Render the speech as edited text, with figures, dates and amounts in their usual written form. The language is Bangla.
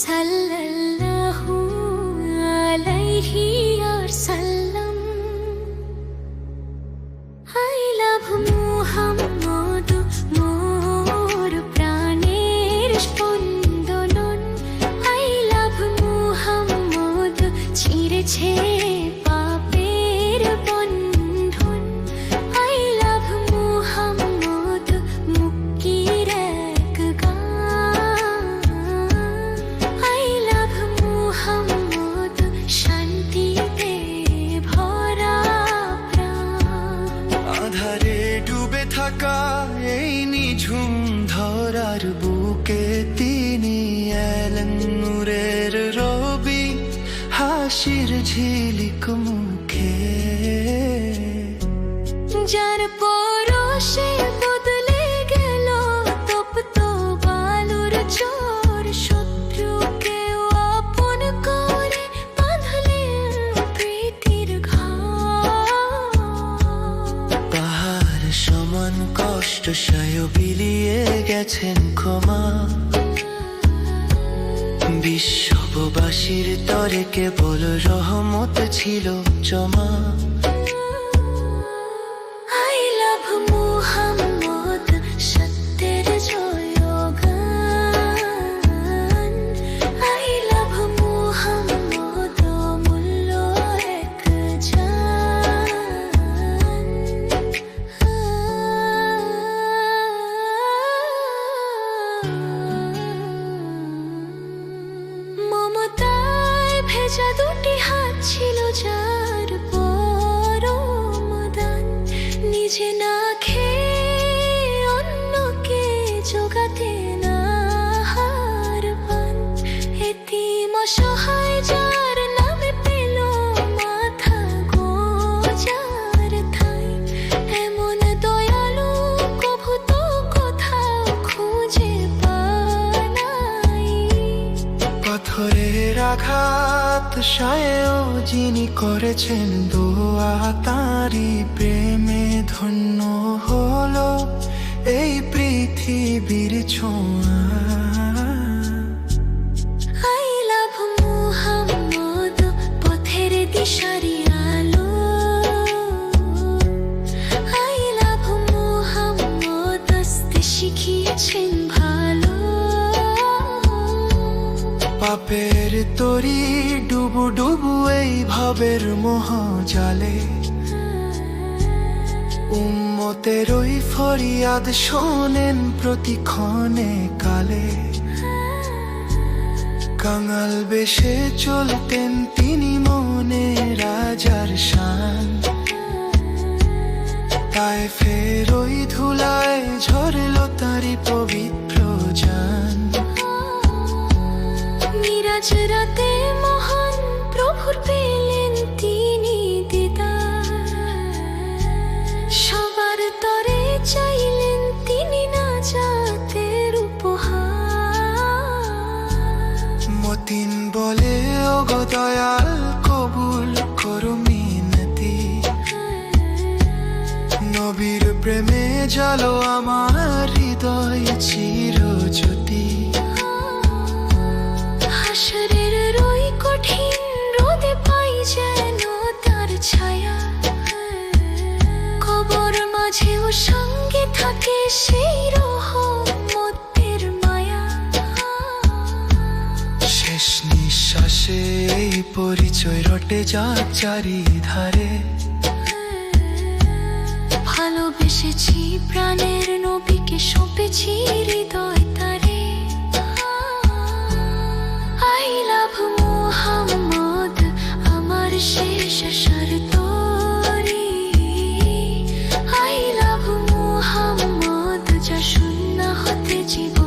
সাল্লাল্লাহু আলাইহি ওয়াসাল্লাম। আই লাভ মুহাম্মদ, মোর প্রাণের স্পন্দন। আই লাভ মুহাম্মদ, ছিঁড়েছে পাপের বন্ধন। আই লাভ মুহাম্মদ, মুক্তির এক গান। আই লাভ মুহাম্মদ, শান্তিতে ভরা প্রাণ। আধারে ডুবে থাকা এই নিঝুম ধরার বুকে তিনি এলেন নূরের রবি, হাসির ঝিলিক মুখে। যার পরশে বদলে গেল তপ্ত বালুর চর, শত্রুকেও আপন করে বাঁধলেন প্রীতির ঘর। পাহাড় সমান কষ্ট সয় বিলিয়ে গেছেন ক্ষমা, বিশ্ববাসীর তরে কেবল রহমত ছিল জমা। আই লাভ মুহাম্মদ, সত্যের জয়গান। আই লাভ মুহাম্মদ, অমূল্য এক জান। মমতায় ভেজা দুটি হাত ছিল যার পরম দান। নিজে না খেয়ে অন্যকে জোগাতে না হার পান। এতিম অসহায় যার নামে পেল মাথা গোজার ঠাঁই। এমন দয়ালু কভু তো কোথাও খুঁজে পাই। পাথরের আঘাত সয়েও যিনি করেছেন দোয়া, তাঁরই প্রেমে ধন্য হলো এই পৃথিবীর ছোঁয়া। আই লাভ মুহাম্মদ, পথের দিশারি আলো। আই লাভ মুহাম্মদ, আসতে শিখিয়েছেন ভালো। পাপের তরি ডুবু ডুবু এই ভাবের মোহ জালে, উম্মতের ওই ফরিয়াদ শোনেন প্রতিক্ষণে কালে। কাঙাল বেশে চলতেন তিনি মনে রাজার শান, তায়েফের ওই ধুলায় ঝরলো তাঁরই পবিত্র জান। মিরাজ রাতে মহান প্রভুর পেলেন তিনি দিদার। সবার তরে চাইলেন তিনি নাজাতের উপহার। মতিন বলে ওগো দয়াল কবুল করো মিনতি, নবীর প্রেমে জালো আমার হৃদয় চিরজ্যোতি। হাসরের রই কঠিন রোদে পাই যেন তার ছায়া। কবর মাঝেও সঙ্গে থাকে সেই রহমতের মায়া। শেষ নিঃশ্বাসে এই পরিচয় রটে যাক চারিধারে। ভালোবেসেছি প্রাণের নবীকে, সঁপেছি হৃদয় তারে। আই লাভ মুহাম্মদ, আমার শেষ আশার তরি। আই লাভ মুহাম্মদ, যা শূন্য হতে জীবন